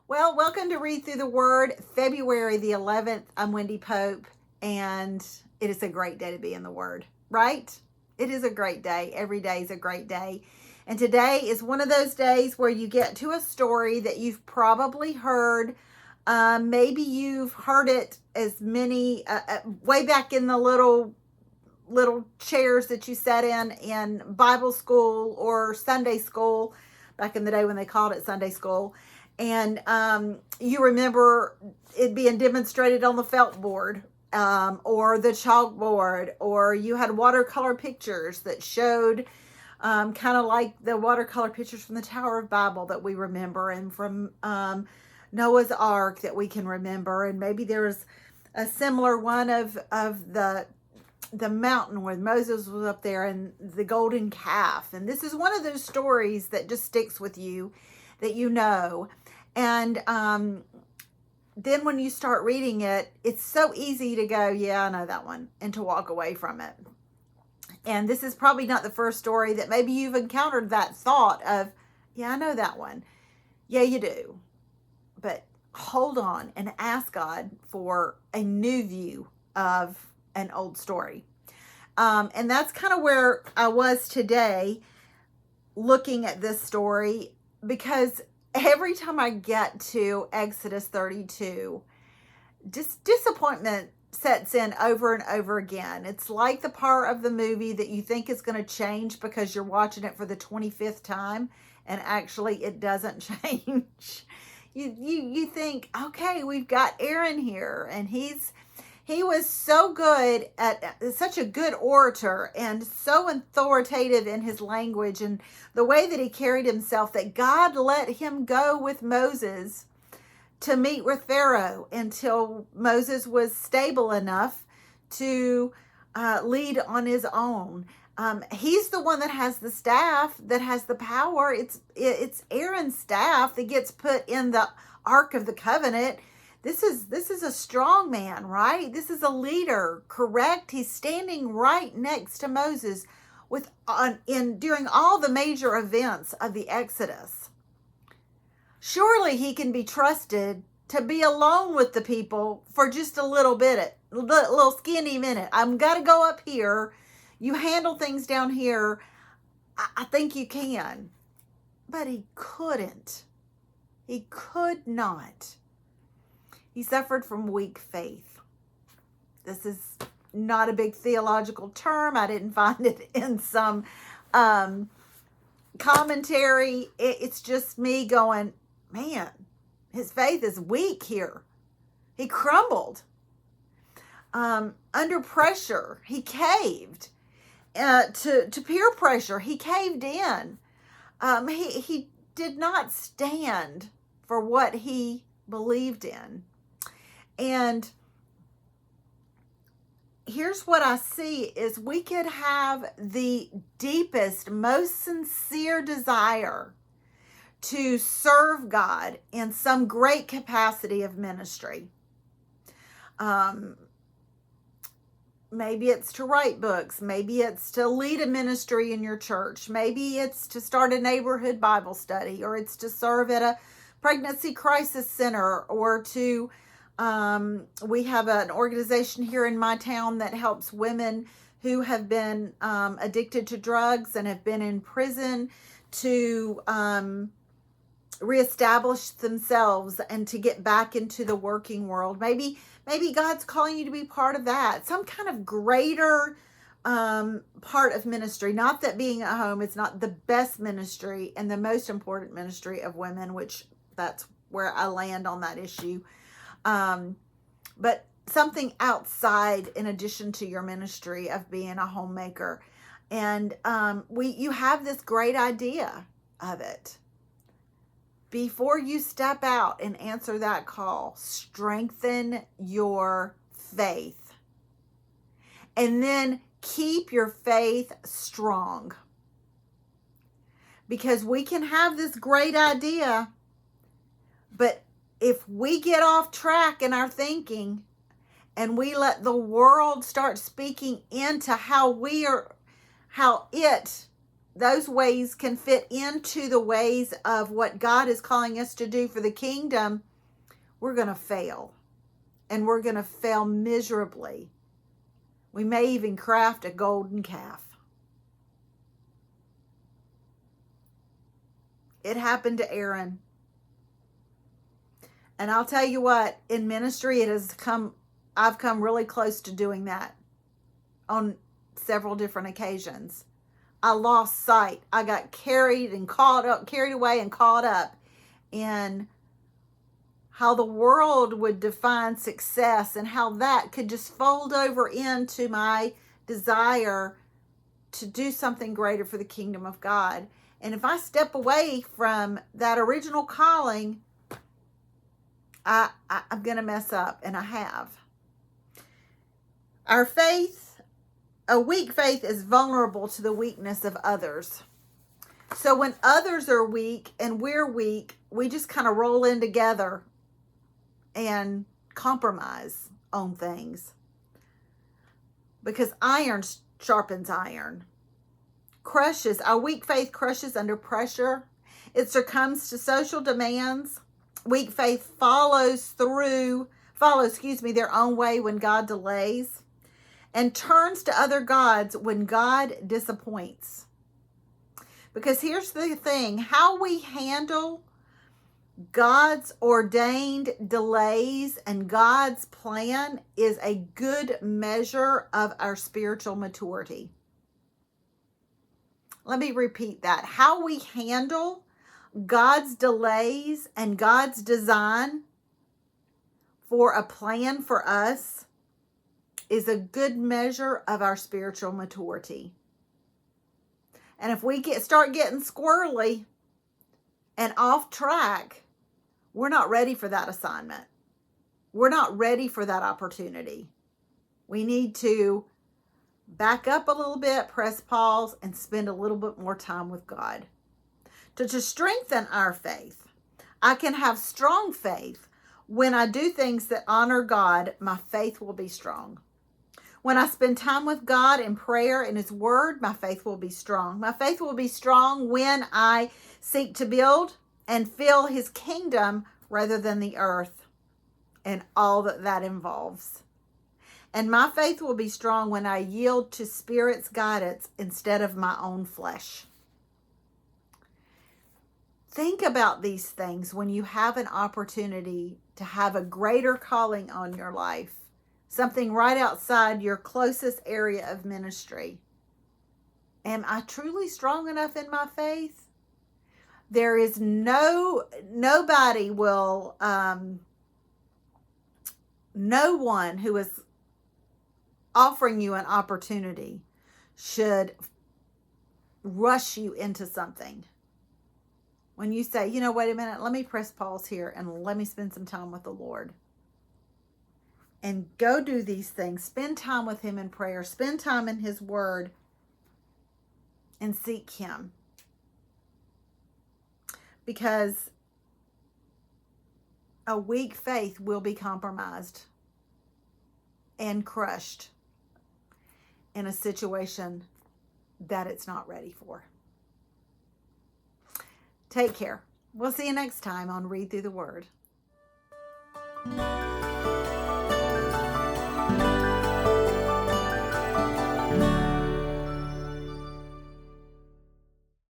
Well, welcome to Read Through the Word, February the 11th. I'm Wendy Pope, and it is a great day to be in the Word, right? It is a great day. Every day is a great day. And today is one of those days where you get to a story that you've probably heard. Maybe you've heard it as many, way back in the little chairs that you sat in Bible school or Sunday school, back in the day when they called it Sunday school. And you remember it being demonstrated on the felt board or the chalkboard, or you had watercolor pictures that showed kind of like the watercolor pictures from the Tower of Babel that we remember, and from Noah's Ark that we can remember. And maybe there's a similar one of the mountain where Moses was up there, and the golden calf. And this is one of those stories that just sticks with you, that you know. And then when you start reading it, it's so easy to go, yeah, I know that one, and to walk away from it. And this is probably not the first story that maybe you've encountered that thought of, yeah, I know that one. Yeah, you do. But hold on and ask God for a new view of an old story. And that's kind of where I was today looking at this story, because every time I get to Exodus 32, just disappointment sets in over and over again. It's like the part of the movie that you think is going to change because you're watching it for the 25th time, and actually it doesn't change. You think, okay, we've got Aaron here, and he was so good at such a good orator and so authoritative in his language and the way that he carried himself, that God let him go with Moses to meet with Pharaoh until Moses was stable enough to lead on his own. He's the one that has the staff, that has the power. It's Aaron's staff that gets put in the Ark of the Covenant. This is a strong man, right? This is a leader, correct? He's standing right next to Moses during all the major events of the Exodus. Surely he can be trusted to be alone with the people for just a little skinny minute. I'm got to go up here. You handle things down here. I think you can. But he couldn't. He could not. He suffered from weak faith. This is not a big theological term. I didn't find it in some commentary. It's just me going, man, his faith is weak here. He crumbled. Under pressure, he caved. To peer pressure, he caved in. He did not stand for what he believed in. And here's what I see is we could have the deepest, most sincere desire to serve God in some great capacity of ministry. Maybe it's to write books. Maybe it's to lead a ministry in your church. Maybe it's to start a neighborhood Bible study, or it's to serve at a pregnancy crisis center, or to we have an organization here in my town that helps women who have been addicted to drugs and have been in prison to reestablish themselves and to get back into the working world. Maybe God's calling you to be part of that. Some kind of greater part of ministry. Not that being at home is not the best ministry and the most important ministry of women, which that's where I land on that issue. But something outside, in addition to your ministry of being a homemaker. And you have this great idea of it. Before you step out and answer that call, strengthen your faith. And then keep your faith strong. Because we can have this great idea, but if we get off track in our thinking and we let the world start speaking into how we are how those ways can fit into the ways of what God is calling us to do for the kingdom, we're going to fail. And we're going to fail miserably. We may even craft a golden calf. It happened to Aaron. And I'll tell you what, in ministry, I've come really close to doing that on several different occasions. I lost sight. I got carried away and caught up in how the world would define success and how that could just fold over into my desire to do something greater for the kingdom of God. And if I step away from that original calling, I'm going to mess up, and I have. A weak faith is vulnerable to the weakness of others. So when others are weak and we're weak, we just kind of roll in together and compromise on things. Because iron sharpens iron. Our weak faith crushes under pressure. It succumbs to social demands. Weak faith follows their own way when God delays, and turns to other gods when God disappoints. Because here's the thing, how we handle God's ordained delays and God's plan is a good measure of our spiritual maturity. Let me repeat that. How we handle God's delays and God's design for a plan for us is a good measure of our spiritual maturity. And if we start getting squirrely and off track, we're not ready for that assignment. We're not ready for that opportunity. We need to back up a little bit, press pause, and spend a little bit more time with God. To strengthen our faith, I can have strong faith. When I do things that honor God, my faith will be strong. When I spend time with God in prayer and His Word, my faith will be strong. My faith will be strong when I seek to build and fill His kingdom rather than the earth and all that involves. And my faith will be strong when I yield to Spirit's guidance instead of my own flesh. Think about these things when you have an opportunity to have a greater calling on your life, something right outside your closest area of ministry. Am I truly strong enough in my faith? There is nobody will, no one who is offering you an opportunity should rush you into something. When you say, wait a minute, let me press pause here and let me spend some time with the Lord. And go do these things. Spend time with Him in prayer. Spend time in His Word. And seek Him. Because a weak faith will be compromised and crushed in a situation that it's not ready for. Take care. We'll see you next time on Read Through the Word.